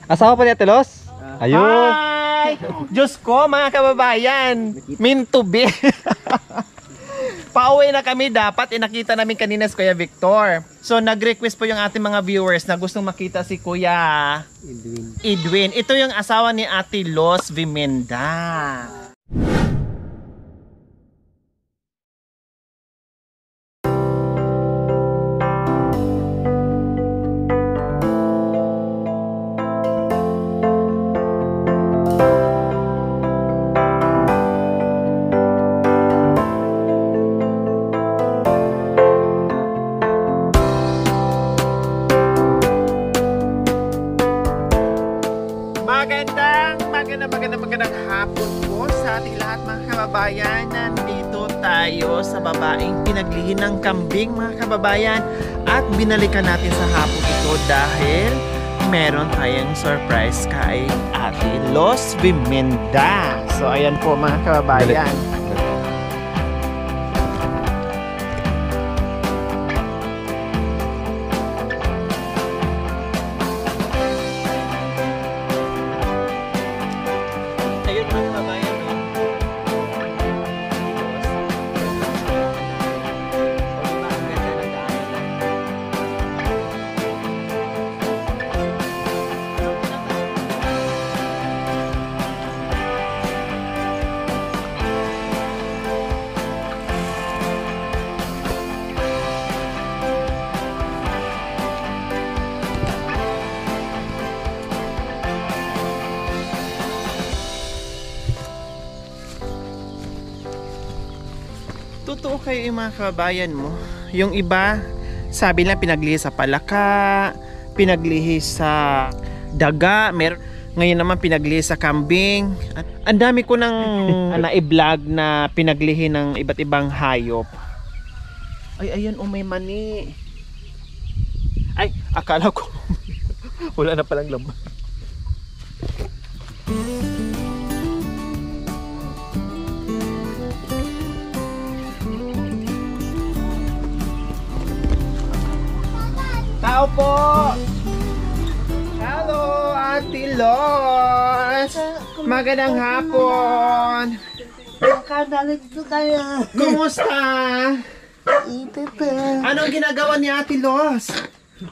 Asawa pa ni Ate Los? Ayun. Hi! Diyos ko, mga kababayan. Meant to be. Pauwi na kami dapat. Nakita namin kanina si Kuya Victor. So, nag-request po yung ating mga viewers na gustong makita si Kuya Edwin. Ito yung asawa ni Ate Los Vimenda. Magandang hapon po sa ating lahat mga kababayan. Nandito tayo sa babaeng pinaglihin ng kambing mga kababayan. At binalikan natin sa hapon ito dahil meron tayong surprise kay Ate Los Vimenda. So ayan po mga kababayan. Totoo kayo yung mga kababayan mo. Yung iba, sabi lang pinaglihi sa palaka, pinaglihi sa daga, ngayon naman pinaglihi sa kambing. Ang dami ko nang na-i-vlog na pinaglihi ng iba't ibang hayop. Ay, ayan, may mani. Ay, akala ko wala na palang laman. Tao po! Hello, Ate Los! Magandang hapon! Nakadalito kayo. Kumusta? Ito po. Anong ginagawa ni Ate Los?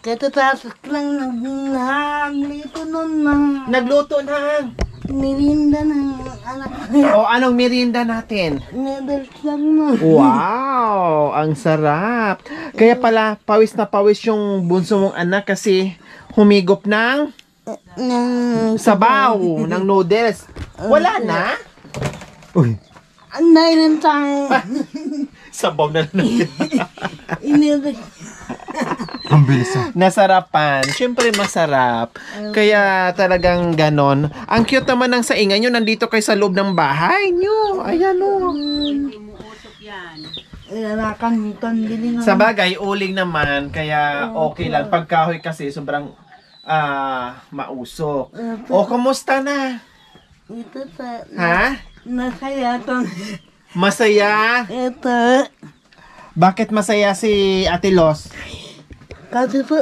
Katatapos lang naglito nun na Nagluto ng... nirinda ng anak ko. O, anong merienda natin? Noodles lang mo. Wow! Ang sarap! Kaya pala, pawis na pawis yung bunso mong anak kasi humigop ng sabaw, ng noodles. Wala na? Uy! Mayroon tayong Sabaw na lang. inirig. Ang bilis ah. Nasarapan. Siyempre masarap. Kaya talagang ganon. Ang cute naman ng saingan nyo. Nandito kayo sa loob ng bahay nyo. Ayan o. Sa bagay, uling naman. Kaya okay lang. Pagkahoy kasi sobrang mausok. O, kumusta na? Ito pa. Ha? Masaya tong. Masaya? Ito. Bakit masaya si Ate Los? Kasi po,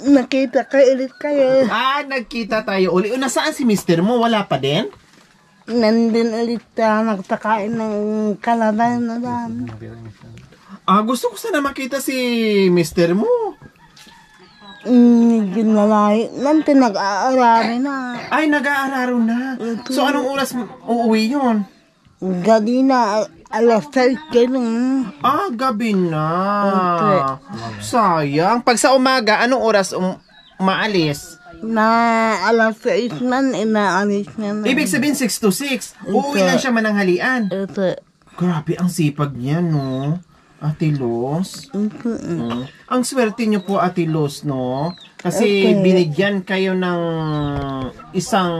nakita kayo ulit kayo. Nagkita tayo uli. Nasaan si mister mo? Wala pa din? Nandun ulit nagtakain ng kalabay na dami. Gusto ko sana makita si mister mo. Ginalay. Nanti nag-aarari na. Ay, nag-aararo na. So, anong oras uuwi yun? Gabi na, alas 6 ganun. Gabi na. Okay. Sayang. Pag sa umaga, anong oras maalis? Na alas 6 man, inaalis na na. Ibig sabihin 6 to 6. Uuwi lang siya mananghalian. Ito. Grabe, ang sipag niya, no? Ate Los. Ang swerte niyo po, Ate Los, no? Kasi binigyan kayo ng isang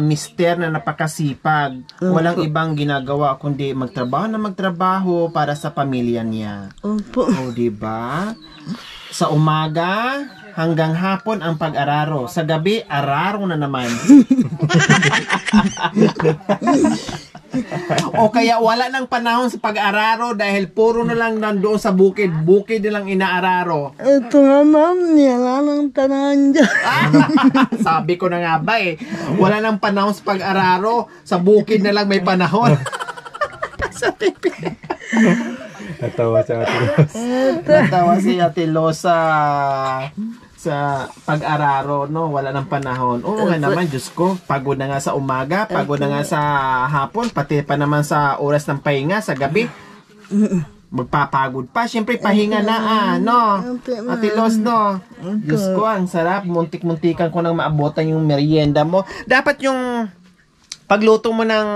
mister na napakasipag. Walang ibang ginagawa kundi magtrabaho para sa pamilya niya. Opo. O, diba? Sa umaga hanggang hapon ang pag-araro. Sa gabi, araro na naman. O kaya wala nang panahon sa pag-araro dahil puro na lang nandoon sa bukid. Bukid na lang inaararo. Ito nga ma'am, nila ng tanahan dyan. Sabi ko na nga ba eh. Wala nang panahon sa pag-araro. Sa bukid na lang may panahon. Sa TV. Natawa sa Ate Los. Natawa si Ate Los sa pag-araro, no? Wala nang panahon. Oo nga naman, Diyos ko. Pagod na nga sa umaga, pagod na nga sa hapon, pati pa naman sa oras ng pahinga, sa gabi. Magpapagod pa. Siyempre, pahinga na, no? Ate Los, no? Diyos ko, ang sarap. Muntik-muntikan ko nang maabotan yung merienda mo. Dapat yung pagluto mo ng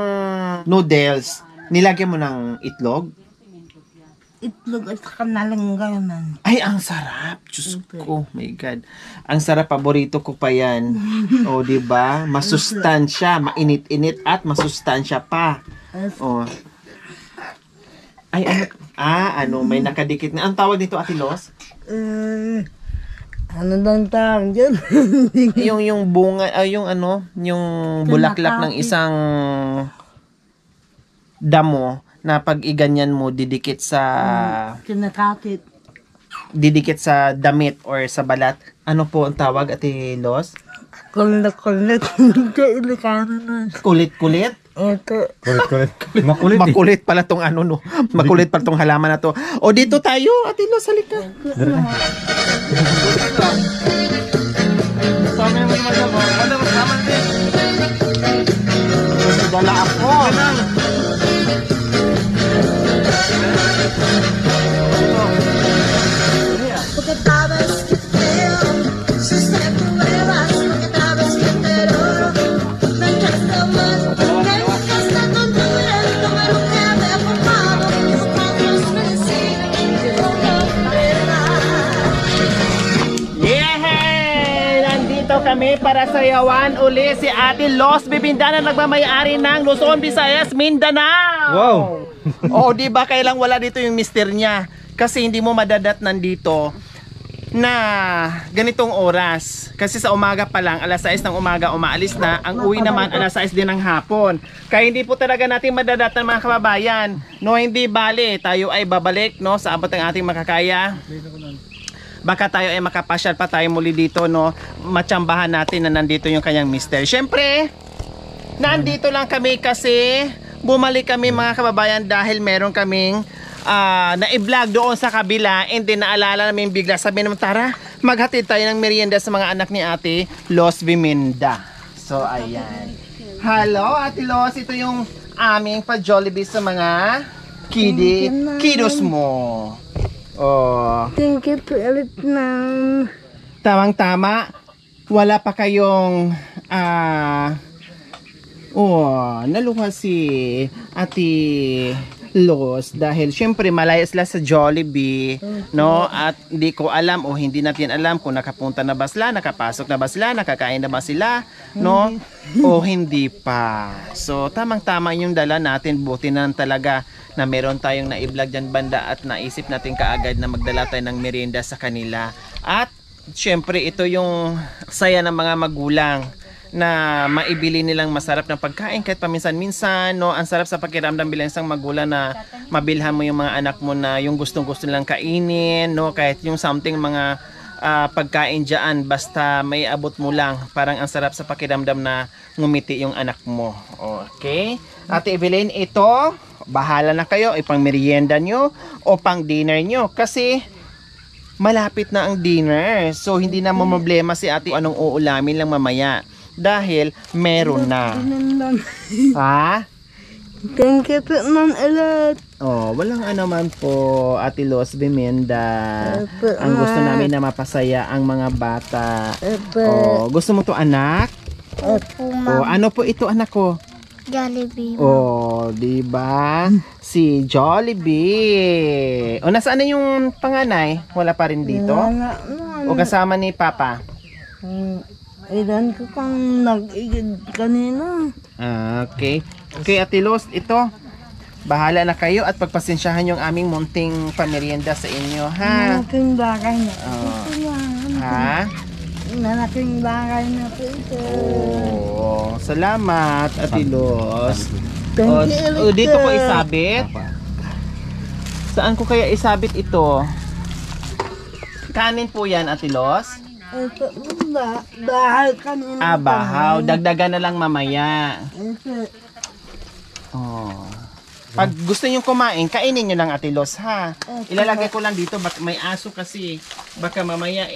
noodles, nilagyan mo ng itlog. Itlog at saka nalangganan. Ay, ang sarap. Diyos ko, my God. Ang sarap, paborito ko pa yan. O, di ba? Masustansya, mainit-init at masustansya pa. O. Ay, ano? May nakadikit na. Ang tawag dito, Ate Los? Ano bang tawag dyan? yung bunga, yung bulaklak ng isang damo na pag iganyan mo didikit sa damit or sa balat. Ano po ang tawag, Ate Los? Kulit-kulit. Ilocano na. Kulit-kulit? Ito. Kulit. Makulit eh. Makulit pala tong no. Makulit pala tong halaman na to. O dito tayo, Ate Los, halika. Sabi naman mo, wala mas naman din. Dala ako. Porque cada vez que veo sus pruebas, porque cada vez que te oro, me encanta más. Me encanta tontura, tomar un café fumado, otros me decían que no Yehey! Nandito kami para sayawan uli si Ate Los Bibinda na nagmamayari ng Luzon, Visayas, Mindanao. Wow! O, di ba kailang wala dito yung mister niya? Kasi hindi mo madadat nandito na ganitong oras. Kasi sa umaga pa lang, alas 6 ng umaga umaalis na. Ang uwi naman alas 6 din ng hapon. Kaya hindi po talaga natin madadatan mga kababayan. No, hindi bali. Tayo ay babalik, no, sa abot ng ating makakaya. Baka tayo ay makapasyal pa tayo muli dito, no. Matsambahan natin na nandito yung kanyang mister. Syempre, nandito lang kami kasi bumalik kami mga kababayan dahil meron kaming na-vlog doon sa kabila, and then naalala namin bigla, sabi naman, tara, maghatid tayo ng merienda sa mga anak ni Ate Los Biminda. So, ayan. Hello, Ate Los, ito yung aming pa-Jollibee sa mga kiddos mo. Oh. Thank you to ulit na. Tamang-tama, wala pa kayong naluha si Ate Los dahil syempre malayo sila sa Jollibee, no? At hindi ko alam o hindi natin alam kung nakapunta na ba sila, nakapasok na ba sila, nakakain na ba sila, no? O hindi pa. So tamang-tama yung dala natin, buti na talaga na meron tayong na-vlog dyan banda at naisip natin kaagad na magdala tayo ng merienda sa kanila. At syempre ito yung saya ng mga magulang na maibili nilang masarap na pagkain kahit paminsan-minsan, no? Ang sarap sa pakiramdam bilang isang magulang na mabilhan mo yung mga anak mo na yung gustong-gusto nilang kainin, no? Kahit yung something mga pagkain dyan, basta may abot mo lang, parang ang sarap sa pakiramdam na ngumiti yung anak mo. Okay? Ate Evelyn, ito bahala na kayo, ipang merienda nyo o pang dinner nyo kasi malapit na ang dinner. So hindi na problema si ate anong uulamin lang mamaya. Dahil meron na. Ha? Thank you po, Ma'am Elot. Oh, walang anuman po, Ate Los Biminda. Ang gusto namin na mapasaya ang mga bata. Oh, gusto mo to, anak? Opo, Oh, ano po ito, anak ko? Jollibee. Oh, di ba? Si Jollibee. O, nasaan na yung panganay? Wala pa rin dito? O kasama ni Papa? Ilan ko kang nag-igid kanina. Okay. Okay, Ate Los, ito. Bahala na kayo at pagpasensyahan yung aming munting pamerienda sa inyo, ha? Nalaking bagay na po Oh. ito. Ha? Nalaking bagay na po ito. Oh, salamat, Ate Los. Thank you, O, dito ko Alexa. isabit. Saan ko kaya isabit ito? Kanin po yan, Ate Los. Ito, bahay kanina. Bahaw. Dagdagan na lang mamaya. Ito. Oh. Pag gusto niyo kumain, kainin niyo lang, Ate Los, ha? Ilalagay ko lang dito, may aso kasi. Baka mamaya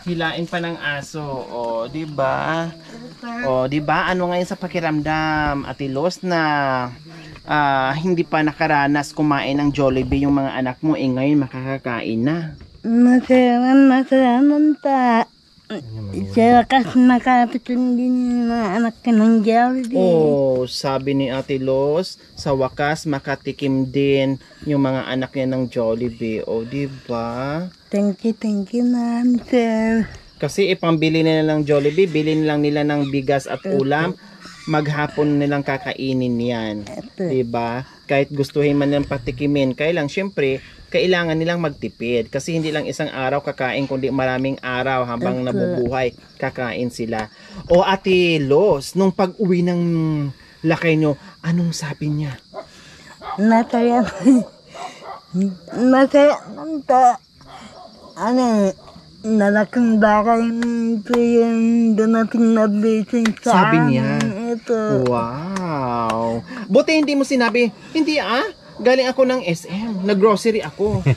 hilain pa ng aso. O, di ba? O, di ba? Ano ngayon sa pakiramdam, Ate Los, na hindi pa nakaranas kumain ng Jollibee yung mga anak mo, ngayon makakakain na. Masaya naman ta. Sa wakas nakapitin din yung mga anak ka ng Jollibee. Oh, sabi ni Ate Los, sa wakas makatikim din yung mga anak niya ng Jollibee. O, di ba? Thank you, ma'am, sir. Kasi ipambili nila ng Jollibee, bilhin lang nila ng bigas at ulam, maghapon nilang kakainin yan. Diba? Kahit gustuhin man nilang patikimin, kailang syempre, kailangan nilang magtipid. Kasi hindi lang isang araw kakain, kundi maraming araw habang nabubuhay, kakain sila. O Ate Los, nung pag-uwi ng lakay nyo, anong sabi niya? Masaya naman ta. Nalaking bagay nito yung dumating na blessing sa Sabi niya. Ito. Wow! Buti hindi mo sinabi, hindi galing ako ng SM, nag-grocery ako.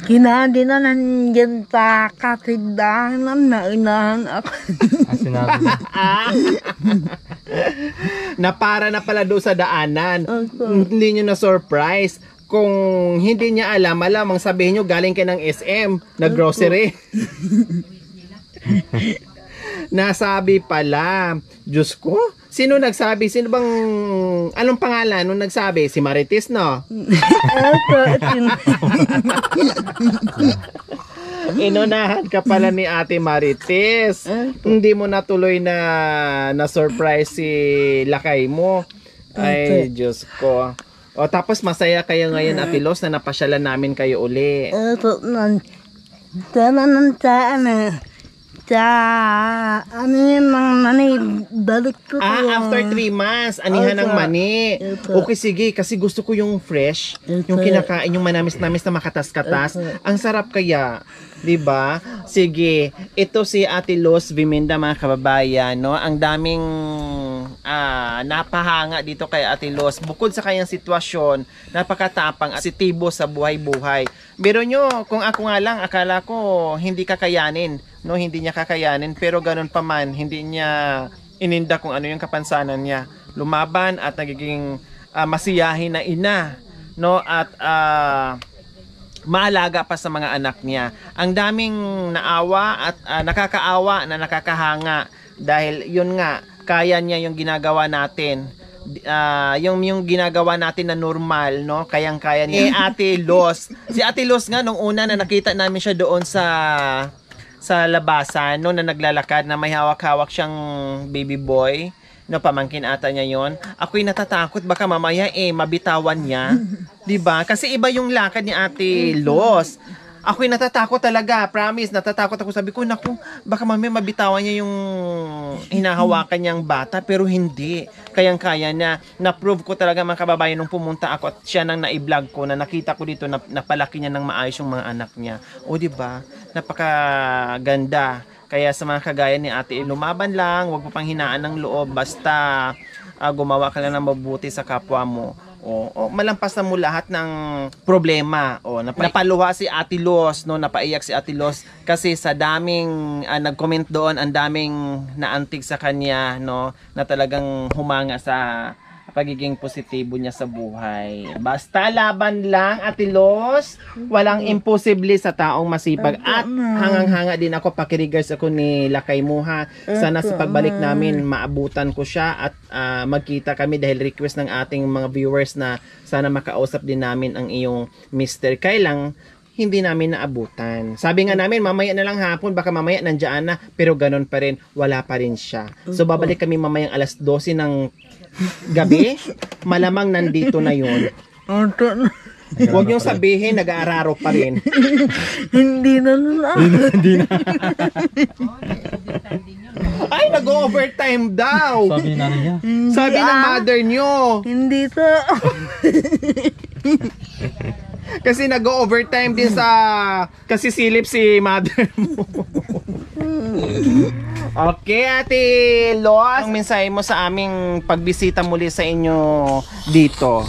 Kinadi na nandiyan sa katindahan na naunahan ako. Sinabi. Na para na pala doon sa daanan. Okay. Hindi nyo na surprise. Kung hindi niya alam, malamang sabihin nyo galing kayo ng SM, nag-grocery. Nasabi pala. Diyos ko, sino nagsabi? Sino bang, anong pangalan nung nagsabi? Si Marites, no? Inunahan ka pala ni Ate Marites. Hindi mo natuloy na surprise si lakay mo. Ay, Diyos ko. O tapos masaya kayo ngayon, Ate Los, na napasyalan namin kayo uli. Ito nun. Sana nun sa yung mga mani, balik ko After 3 months, anihan ng mani. Okay, sige, kasi gusto ko yung fresh, yung kinakain, yung manamis-namis na makatas-katas. Ang sarap kaya, di ba? Sige, ito si Ate Los Viminda, mga kababayan, no? Ang daming napahanga dito kay Ate Los. Bukod sa kanyang sitwasyon, napakatapang at positibo sa buhay-buhay. Biro nyo, kung ako nga lang, akala ko hindi kakayanin, no? Hindi niya kakayanin, pero ganun pa man, hindi niya ininda kung ano yung kapansanan niya. Lumaban at nagiging masiyahin na ina, no? At maalaga pa sa mga anak niya. Ang daming naawa at nakakaawa na nakakahanga dahil yun nga, kaya niya yung ginagawa natin. Yung ginagawa natin na normal, no? Kayang-kaya niya. Ate Los. Si Ate Los nga, nung una na nakita namin siya doon sa labasan, no, na naglalakad, na may hawak-hawak siyang baby boy, no, pamangkin ata niya yon. Ako'y natatakot, baka mamaya mabitawan niya. Diba? Kasi iba yung lakad ni Ate Los. Ako'y natatakot talaga, promise, natatakot ako. Sabi ko, naku, baka mamaya mabitawan niya yung hinahawakan niyang bata, pero hindi. Kayang-kaya na. Na-prove ko talaga, mga kababayan, nung pumunta ako at siya nang na-vlog ko, na nakita ko dito na napalaki niya ng maayos yung mga anak niya. O, diba? Napakaganda. Kaya sa mga kagaya ni Ate, lumaban lang, huwag mo pang hinaan ng loob, basta gumawa ka lang ng mabuti sa kapwa mo. Malampas na mo lahat ng problema. Napaluha si Ate Los, no? Napaiyak si Ate Los kasi sa daming nag-comment doon, ang daming naantig sa kanya, no? Na talagang humanga sa pagiging positibo niya sa buhay. Basta laban lang, Ate Los. Walang imposible sa taong masipag. At hangang-hanga din ako, pakirigars ako ni Lakay Muha. Sana sa pagbalik namin, maabutan ko siya at magkita kami dahil request ng ating mga viewers na sana makausap din namin ang iyong Mr. Kailang hindi namin naabutan. Sabi nga namin, mamaya na lang hapon, baka mamaya nandiyan na, pero ganun pa rin, wala pa rin siya. So babalik kami mamayang alas 12 ng gabi, malamang nandito na yun. Huwag niyong sabihin, nag-aararo pa rin. Hindi na nun. Hindi na. Ay, nag-overtime daw. Sabi ni nanay niya. Sabi ng mother niyo. Hindi to. Kasi nag-overtime din sa... Kasi silip si mother mo. Okay, Ate Los. Ang mensahe mo sa aming pagbisita muli sa inyo dito?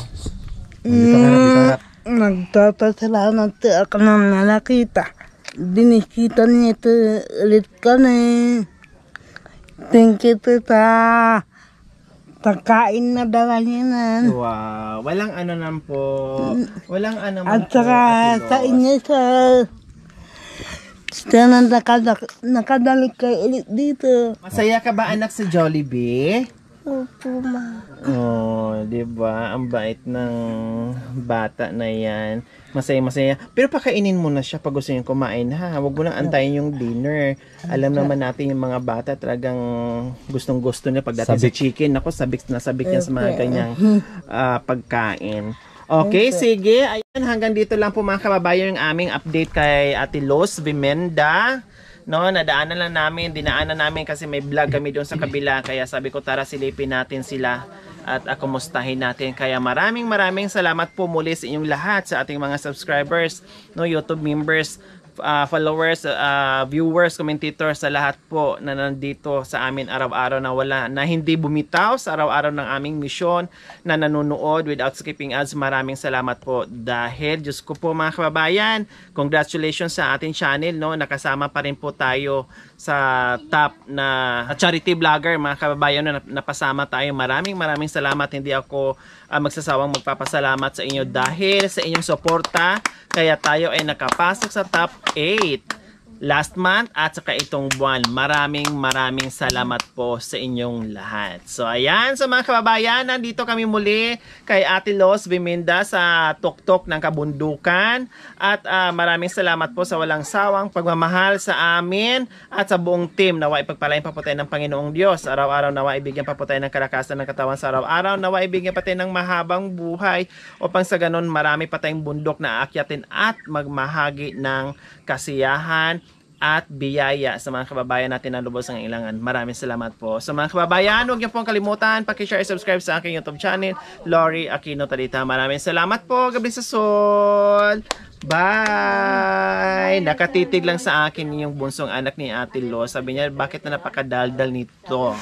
Dito harap. Nagpapasalamat ako na nakita. Binikita niya ito ulit kami. Thank you to sa pagkain na dala niya na. Wow, walang ano naman po. Walang ano naman At saka sa inyo sana nakadalik kayo ulit dito. Masaya ka ba anak sa Jollibee? Opo, ma. Oh, 'di ba? Ang bait ng bata na 'yan. Masaya-masaya. Pero pakainin mo na siya pag gusto niyo kumain, ha. Huwag mo nang antayin yung dinner. Alam naman natin yung mga bata talagang gustong-gusto niya pagdating sa chicken. Ako, sabik na sabik yan sa mga ganyang pagkain. Okay, sige. Ayan, hanggang dito lang po mga kababayan yung aming update kay Ate Los Vimenda. No, dinaanan namin kasi may vlog kami doon sa kabila, kaya sabi ko tara silipin natin sila at kumustahin natin. Kaya maraming salamat po muli sa inyong lahat, sa ating mga subscribers, no, YouTube members, followers, viewers, commentators, sa lahat po na nandito sa amin araw-araw na hindi bumitaw sa araw-araw ng aming misyon, na nanonood without skipping ads. Maraming salamat po dahil Diyos ko po mga kababayan, congratulations sa ating channel, no, nakasama pa rin po tayo sa top na charity vlogger mga kababayan na napasama tayo. Maraming salamat. Hindi ako magsasawang magpapasalamat sa inyo dahil sa inyong suporta, kaya tayo ay nakapasok sa top 8 last month at saka itong buwan. Maraming salamat po sa inyong lahat. So ayan, sa mga kababayan, nandito kami muli kay Ate Los Vimenda sa tuktok ng kabundukan, at maraming salamat po sa walang sawang pagmamahal sa amin at sa buong team. Nawa ipagpalain pa po tayo ng Panginoong Diyos. Araw-araw nawa ibigyan pa po tayo ng kalakasan ng katawan sa araw-araw. Nawa ibigyan pa tayo ng mahabang buhay upang sa ganun marami pa tayong bundok na aakyatin at magmahagi ng kasiyahan at biyaya sa mga kababayan natin na lubos ng ilangan. Maraming salamat po. Sa mga kababayan, huwag niyo pong kalimutan paki-share at subscribe sa aking YouTube channel, Lori Aquino Talita. Maraming salamat po. God bless sa sol. Bye! Nakatitig lang sa akin yung bunsong anak ni Ate Lo. Sabi niya, bakit na napakadaldal nito?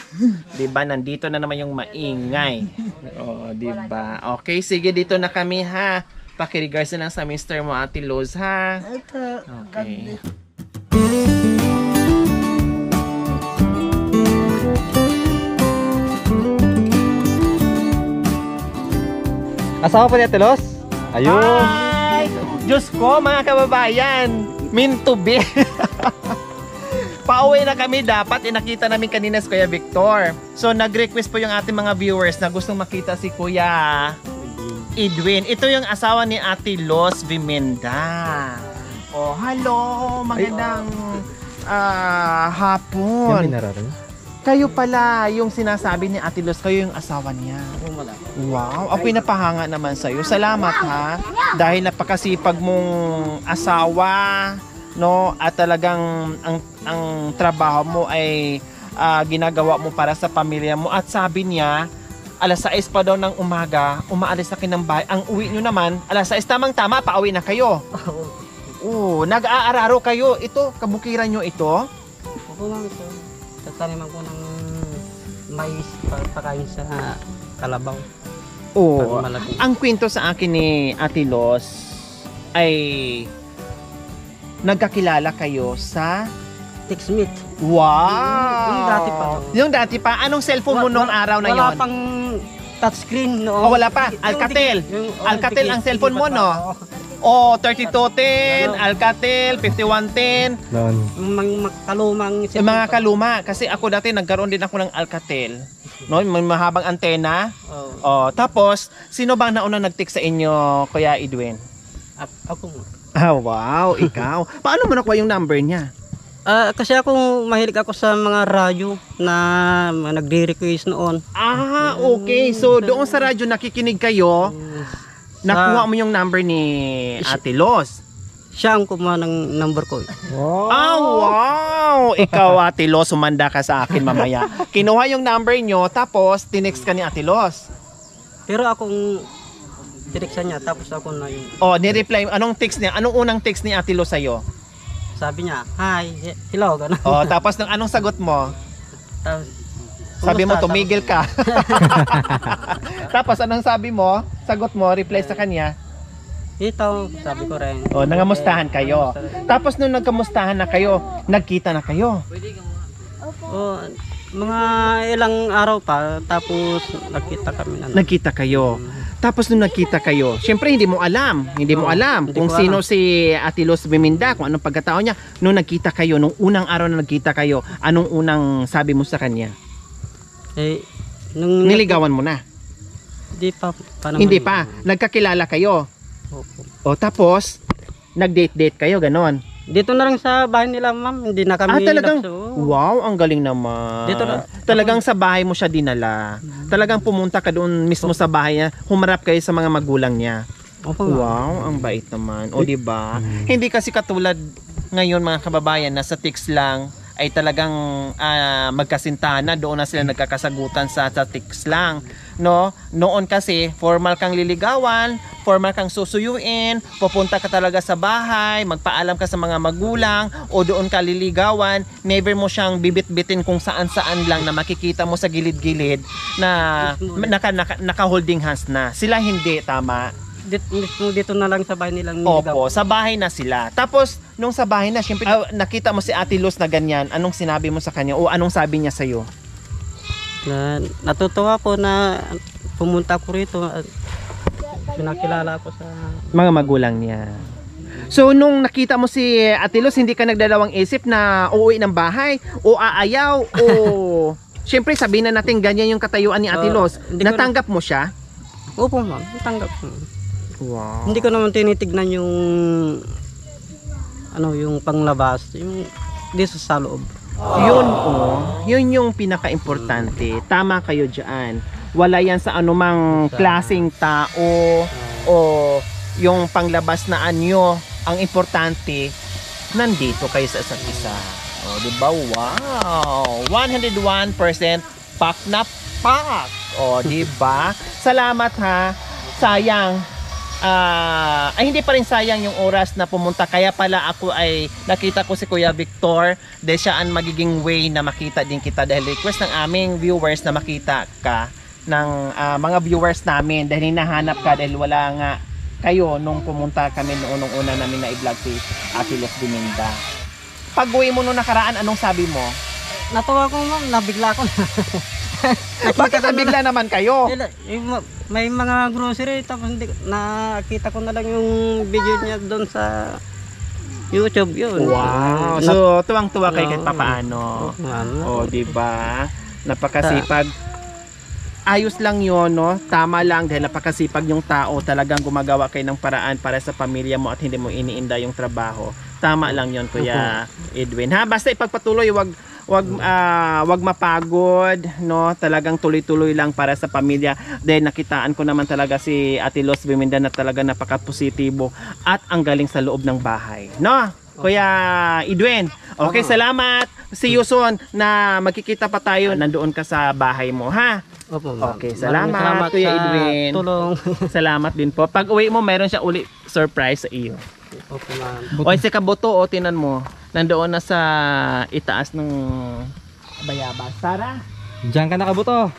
Diba? Nandito na naman yung maingay. Oh, diba? Okay, sige, dito na kami, ha. Paki-regards na lang sa Mr. mo, Ate Los, ha. Okay. Asawa pa ni Ate Los? Ayun. Ay! Diyos ko, mga kababayan, meant to be. Pauwi na kami, dapat nakita namin kanina si Kuya Victor. So nag-request po yung ating mga viewers na gustong makita si Kuya Edwin. Ito yung asawa ni Ate Los Vimenda. Oh, hello, magandang hapon. Yan may nararamdaman. Kayo pala yung sinasabi ni Ate Los, kayo yung asawa niya. Wow, ako'y napahanga naman sa'yo. Salamat, ha. Dahil napakasipag mong asawa, no? At talagang ang trabaho mo ay ginagawa mo para sa pamilya mo. At sabi niya, alas 6 pa daw ng umaga, umaalis na kayo ng bahay. Ang uwi nyo naman, alas 6 tamang-tama, pauwi na kayo. Nag-aararo kayo. Ito, kabukiran nyo ito? Opo lang ito. Tataniman ko ng mais pagpakain sa kalabaw. Oo. Malaki. Ang kwento sa akin ni Ate Los ay nagkakilala kayo sa... Texmeet. Wow! Yung dati pa. Yung dati pa? Anong cellphone mo nung araw na Wala yon? pang touchscreen. No? Oh, wala pa. Alcatel. Alcatel ang cellphone mo, no? Oh, 3210, Alcatel, 5110. Noon. Mga kalumang. Yung mga kaluma. Kasi ako dati nagkaroon din ako ng Alcatel. No? May mahabang antena. Oh, tapos, sino bang nauna nag-text sa inyo, Kuya Edwin? Ako mo. Wow, ikaw. Paano mo nakuha yung number niya? Kasi ako mahilig ako sa mga radyo na nagre-request noon. Okay. So, doon sa radyo nakikinig kayo, Nakuha mo yung number ni Ate Los. Siya ang kumuha ng number ko. Wow! Ikaw, Ate Los, sumanda ka sa akin mamaya. Kinuha yung number nyo, tapos tinext ka ni Ate Los. Pero akong tineksan niya, tapos ako na yung O, ni-reply, anong text niya? Anong unang text ni Ate Los sa'yo? sabi niya, hi, hello, gano'n. O, tapos anong sagot mo? Tapos, Sabi mo, kumusta? tumigil ka. Tapos anong sabi mo? Sagot mo, reply sa kanya. Ito, sabi ko rin. O, nangamustahan kayo. Tapos nung nagkamustahan na kayo, nagkita na kayo. O, mga ilang araw pa, tapos nakita kami na. Nagkita kayo. Tapos nung nagkita kayo, syempre hindi mo alam Hindi kung ko sino alam. si Ate Los Biminda, kung anong pagkatao niya. Nung nagkita kayo, nung unang araw na nagkita kayo, anong unang sabi mo sa kanya? Nung Niligawan mo na? Hindi pa. Naman. Hindi pa. Nagkakilala kayo. Opo. O tapos, nag-date-date kayo, ganon. Dito na lang sa bahay nila, ma'am. Hindi na kami Talagang, lapso. wow, ang galing naman. Dito na- Talagang sa bahay mo siya dinala. Talagang pumunta ka doon mismo sa bahay niya, humarap kayo sa mga magulang niya. Opo, ma'am. Wow, ang bait naman. O di ba? Hindi kasi katulad ngayon mga kababayan na sa text lang ay talagang magkasintahan na, doon na sila nagkakasagutan sa text lang, no? Noon kasi formal kang liligawan, formal kang susuyuin, pupunta ka talaga sa bahay, magpaalam ka sa mga magulang o doon ka liligawan, never mo siyang bibit-bitin kung saan-saan lang na makikita mo sa gilid-gilid na naka-holding hands na. Sila hindi, tama? Dito na lang sa bahay nilang niligaw. Opo, sa bahay na sila. Tapos, nung sa bahay na, syempre, nakita mo si Ate Luz na ganyan, anong sinabi mo sa kanya o anong sabi niya sa'yo? Natutuwa po na pumunta ko rito at pinakilala ko sa Mga magulang niya. So, nung nakita mo si Ate Luz, hindi ka nagdalawang isip na uuwi ng bahay o aayaw o... Syempre, sabihin na natin ganyan yung katayuan ni Ate Luz. hindi ko Natanggap mo siya? Opo, ma'am. Tanggap mo. Wow. Hindi ko naman tinitignan yung yung panglabas, yung dito sa loob. Yun yung pinaka-importante. Tama kayo dyan. Wala yan sa anumang klaseng tao o yung panglabas na anyo. Ang importante, nandito kayo sa isa't isa. O, diba? Wow! 101% pak na pak! O, diba? Salamat ha. Sayang. Ay hindi pa rin sayang yung oras na pumunta, kaya pala ako ay nakita ko si Kuya Victor dahil siya ang magiging way na makita din kita dahil request ng aming viewers na makita ka ng mga viewers namin dahil hinahanap ka dahil wala nga kayo nung pumunta kami noong una namin na i-vlog si Ate Luz Biminda. Pag uwi mo nung nakaraan, anong sabi mo? Natuwa ko, ma'am, nabigla ko. Bakit nabigla naman kayo? May mga grocery tapos nakita ko na lang yung video niya doon sa YouTube yun. Wow. So, tuwang-tuwa kayo kahit papaano. Ano? O, diba? Napakasipag. Ayos lang yun, no? Tama lang dahil napakasipag yung tao. Talagang gumagawa kayo ng paraan para sa pamilya mo at hindi mo iniinda yung trabaho. Tama lang yun, Kuya Edwin. Ha? Basta ipagpatuloy, wag mapagod, no? Talagang tuloy-tuloy lang para sa pamilya. Dahil nakitaan ko naman talaga si Ate Luz Biminda na talaga napaka-positibo at ang galing sa loob ng bahay, no? Kuya Edwin. Okay, salamat. See you soon na magkikita pa tayo. Nandoon ka sa bahay mo, ha? Opo, ma'am. Okay, Maraming salamat, Kuya sa Edwin. tulong. Salamat din po. Pag uwi mo, meron siya uli surprise sa iyo. Opo, ma'am. O, si Kabuto, o, tinan mo. Nandoon na sa itaas ng bayabas. Tara! Diyan ka nakabuto.